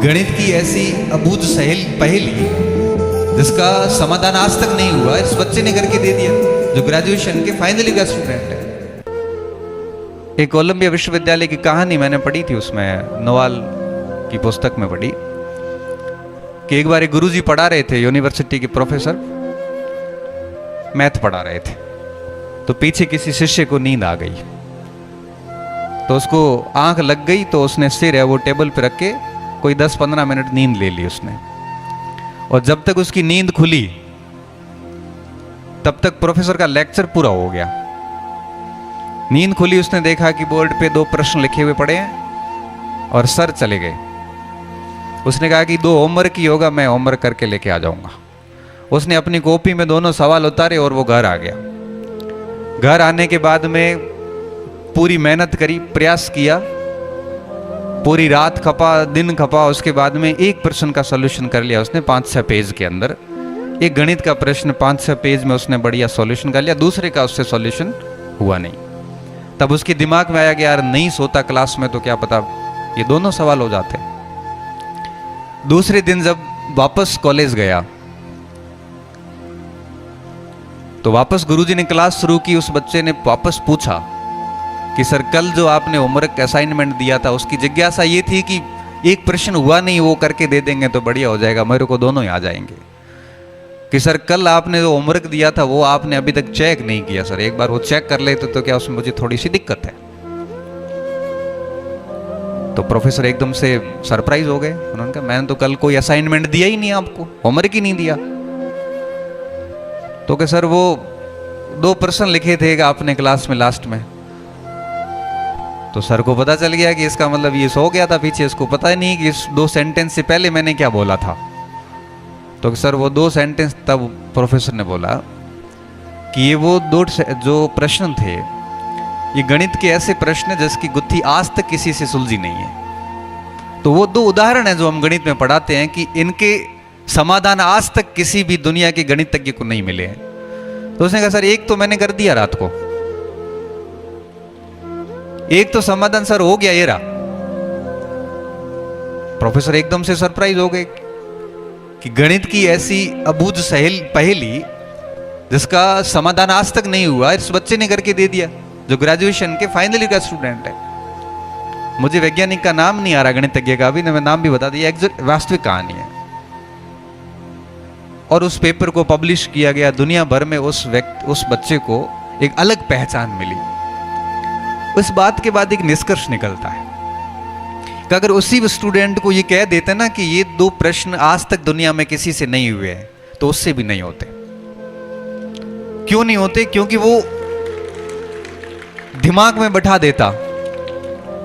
गणित की ऐसी अबूझ पहेली जिसका समाधान आज तक नहीं हुआ, इस बच्चे ने करके दे दिया जो ग्रेजुएशन के फाइनल ईयर का स्टूडेंट है। एक कोलंबिया विश्वविद्यालय की कहानी मैंने पढ़ी थी, उसमें नोवाल की पुस्तक में पढ़ी कि एक बार एक गुरुजी पढ़ा रहे थे, यूनिवर्सिटी के प्रोफेसर मैथ पढ़ा रहे थे, तो पीछे किसी शिष्य को नींद आ गई, तो उसको आंख लग गई, तो उसने सिर है वो टेबल पे रख के कोई 10-15 मिनट नींद ले ली उसने। और जब तक उसकी नींद खुली तब तक प्रोफेसर का लेक्चर पूरा हो गया। नींद खुली, उसने देखा कि बोर्ड पे 2 प्रश्न लिखे हुए पड़े हैं और सर चले गए। उसने कहा कि 2 होमवर्क ही होगा, मैं होमवर्क करके लेके आ जाऊंगा। उसने अपनी कॉपी में दोनों सवाल उतारे और वो घर आ गया। घर आने के बाद में पूरी मेहनत करी, प्रयास किया, पूरी रात खपा, दिन खपा, उसके बाद में एक प्रश्न का सॉल्यूशन कर लिया उसने 5-6 पेज के अंदर। एक गणित का प्रश्न 5-6 पेज में उसने बढ़िया सॉल्यूशन कर लिया, दूसरे का उससे सॉल्यूशन हुआ नहीं। तब उसके दिमाग में आया कि यार नहीं सोता क्लास में तो क्या पता ये दोनों सवाल हो जाते। दूसरे दिन जब वापस कॉलेज गया तो वापस गुरुजी ने क्लास शुरू की। उस बच्चे ने वापस पूछा कि सर कल जो आपने होमवर्क असाइनमेंट दिया था उसकी जिज्ञासा ये थी कि एक प्रश्न हुआ नहीं, वो करके दे देंगे तो बढ़िया हो जाएगा, मेरे को दोनों ही आ जाएंगे। कि सर कल आपने जो होमवर्क दिया था वो आपने अभी तक चेक नहीं किया, सर एक बार वो चेक कर लेते तो क्या उसमें मुझे थोड़ी सी दिक्कत है। तो प्रोफेसर एकदम से सरप्राइज हो गए। उन्होंने कहा मैंने तो कल कोई असाइनमेंट दिया ही नहीं, आपको होमवर्क ही नहीं दिया। तो क्या सर वो 2 प्रश्न लिखे थे आपने क्लास में लास्ट में। तो सर को पता चल गया कि इसका मतलब ये सो गया था पीछे, इसको पता ही नहीं कि इस 2 सेंटेंस से पहले मैंने क्या बोला था। तो सर वो 2 सेंटेंस, तब प्रोफेसर ने बोला कि ये वो 2 जो प्रश्न थे ये गणित के ऐसे प्रश्न जिसकी गुत्थी आज तक किसी से सुलझी नहीं है। तो वो 2 उदाहरण हैं जो हम गणित में पढ़ाते हैं कि इनके समाधान आज तक किसी भी दुनिया के गणितज्ञ को नहीं मिले हैं। तो उसने कहा सर एक तो मैंने कर दिया रात को, एक तो समाधान सर हो गया ये रहा। प्रोफेसर एकदम से सरप्राइज हो गए कि गणित की ऐसी अबूझ पहेली जिसका समाधान आज तक नहीं हुआ, इस बच्चे ने करके दे दिया जो ग्रेजुएशन के फाइनल ईयर का स्टूडेंट है। मुझे वैज्ञानिक का नाम नहीं आ रहा गणितज्ञ का, अभी मैं नाम भी बता दिया, वास्तविक कहानी है। और उस पेपर को पब्लिश किया गया, दुनिया भर में उस बच्चे को एक अलग पहचान मिली। उस बात के बाद एक निष्कर्ष निकलता है कि अगर उसी स्टूडेंट को ये कह देते ना कि ये 2 प्रश्न आज तक दुनिया में किसी से नहीं हुए हैं, तो उससे भी नहीं होते। क्यों नहीं होते? क्योंकि वो दिमाग में बैठा देता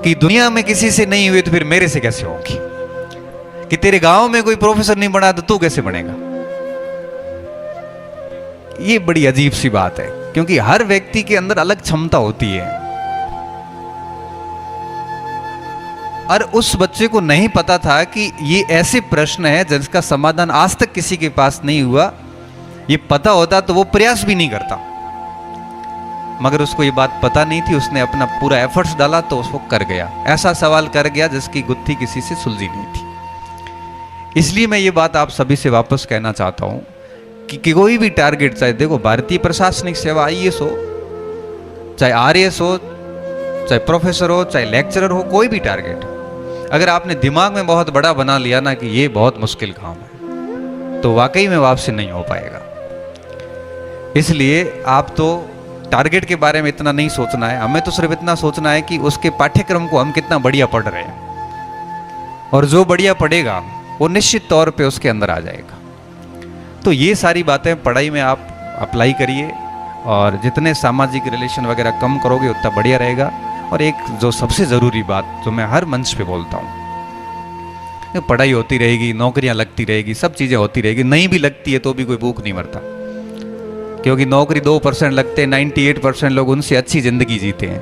कि दुनिया में किसी से नहीं हुए तो फिर मेरे से कैसे होगी, कि तेरे गांव में कोई प्रोफेसर नहीं बना तो तू कैसे बनेगा। ये बड़ी अजीब सी बात है, क्योंकि हर व्यक्ति के अंदर अलग क्षमता होती है। और उस बच्चे को नहीं पता था कि ये ऐसे प्रश्न है जिसका समाधान आज तक किसी के पास नहीं हुआ। ये पता होता तो वो प्रयास भी नहीं करता, मगर उसको ये बात पता नहीं थी। उसने अपना पूरा एफर्ट्स डाला तो उसको कर गया, ऐसा सवाल कर गया जिसकी गुत्थी किसी से सुलझी नहीं थी। इसलिए मैं ये बात आप सभी से वापस कहना चाहता हूं कि कोई भी टारगेट, चाहे देखो भारतीय प्रशासनिक सेवा IAS हो, चाहे RAS हो, चाहे प्रोफेसर हो, चाहे लेक्चरर हो, कोई भी टारगेट अगर आपने दिमाग में बहुत बड़ा बना लिया ना कि ये बहुत मुश्किल काम है, तो वाकई में वो आपसे नहीं हो पाएगा। इसलिए आप तो टारगेट के बारे में इतना नहीं सोचना है, हमें तो सिर्फ इतना सोचना है कि उसके पाठ्यक्रम को हम कितना बढ़िया पढ़ रहे हैं, और जो बढ़िया पढ़ेगा वो निश्चित तौर पे उसके अंदर आ जाएगा। तो ये सारी बातें पढ़ाई में आप अप्लाई करिए, और जितने सामाजिक रिलेशन वगैरह कम करोगे उतना बढ़िया रहेगा। और एक जो सबसे ज़रूरी बात जो मैं हर मंच पे बोलता हूँ, पढ़ाई होती रहेगी, नौकरियाँ लगती रहेगी, सब चीज़ें होती रहेगी, नहीं भी लगती है तो भी कोई भूख नहीं मरता, क्योंकि नौकरी 2% लगते हैं, 98% लोग उनसे अच्छी ज़िंदगी जीते हैं,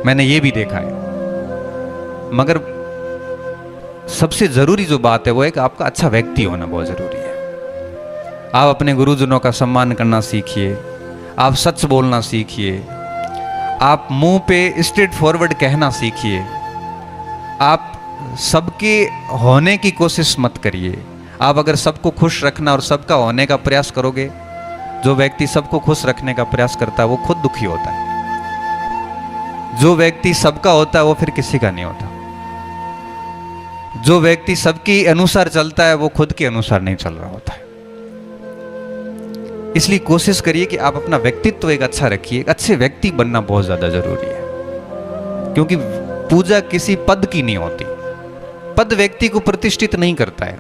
मैंने ये भी देखा है। मगर सबसे ज़रूरी जो बात है वो है कि आपका अच्छा व्यक्ति होना बहुत ज़रूरी है। आप अपने गुरुजनों का सम्मान करना सीखिए, आप सच बोलना सीखिए, आप मुंह पे स्ट्रेट फॉरवर्ड कहना सीखिए, आप सबके होने की कोशिश मत करिए। आप अगर सबको खुश रखना और सबका होने का प्रयास करोगे, जो व्यक्ति सबको खुश रखने का प्रयास करता है वो खुद दुखी होता है। जो व्यक्ति सबका होता है वो फिर किसी का नहीं होता। जो व्यक्ति सबके अनुसार चलता है वो खुद के अनुसार नहीं चल रहा होता है। इसलिए कोशिश करिए कि आप अपना व्यक्तित्व एक अच्छा रखिए। एक अच्छे व्यक्ति बनना बहुत ज्यादा जरूरी है, क्योंकि पूजा किसी पद की नहीं होती। पद व्यक्ति को प्रतिष्ठित नहीं करता है,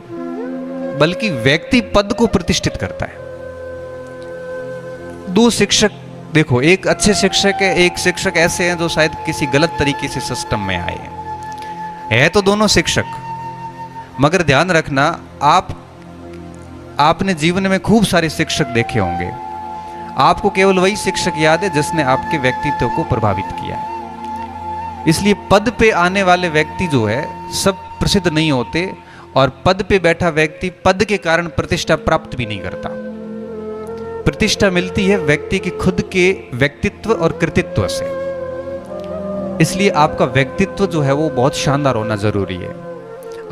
बल्कि व्यक्ति पद को प्रतिष्ठित करता है। दो शिक्षक देखो, एक अच्छे शिक्षक है, एक शिक्षक ऐसे हैं जो शायद किसी गलत तरीके से सिस्टम में आए हैं। है तो दोनों शिक्षक, मगर ध्यान रखना, आपने जीवन में खूब सारे शिक्षक देखे होंगे। आपको केवल वही शिक्षक याद है जिसने आपके व्यक्तित्व को प्रभावित किया है। इसलिए पद पे आने वाले व्यक्ति जो है सब प्रसिद्ध नहीं होते, और पद पे बैठा व्यक्ति पद के कारण प्रतिष्ठा प्राप्त भी नहीं करता। प्रतिष्ठा मिलती है व्यक्ति के खुद के व्यक्तित्व और कृतित्व से। इसलिए आपका व्यक्तित्व जो है वो बहुत शानदार होना जरूरी है।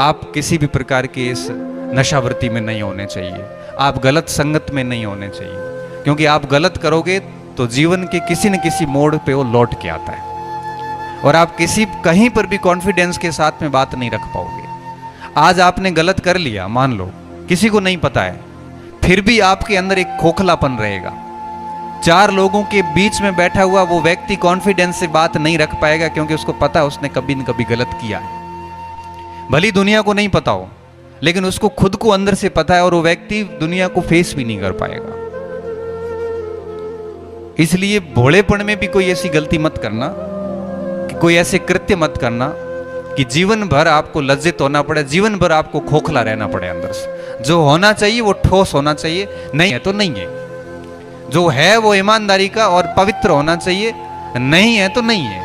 आप किसी भी प्रकार के इस नशावृत्ति में नहीं होने चाहिए, आप गलत संगत में नहीं होने चाहिए, क्योंकि आप गलत करोगे तो जीवन के किसी न किसी मोड़ पे वो लौट के आता है, और आप कहीं पर भी कॉन्फिडेंस के साथ में बात नहीं रख पाओगे। आज आपने गलत कर लिया, मान लो किसी को नहीं पता है, फिर भी आपके अंदर एक खोखलापन रहेगा। चार लोगों के बीच में बैठा हुआ वो व्यक्ति कॉन्फिडेंस से बात नहीं रख पाएगा, क्योंकि उसको पता है उसने कभी न कभी गलत किया है। भली दुनिया को नहीं पता हो, लेकिन उसको खुद को अंदर से पता है, और वो व्यक्ति दुनिया को फेस भी नहीं कर पाएगा। इसलिए भोलेपन में भी कोई ऐसी गलती मत करना, कि कोई ऐसे कृत्य मत करना कि जीवन भर आपको लज्जित होना पड़े, जीवन भर आपको खोखला रहना पड़े अंदर से। जो होना चाहिए वो ठोस होना चाहिए, नहीं है तो नहीं है। जो है वो ईमानदारी का और पवित्र होना चाहिए, नहीं है तो नहीं है।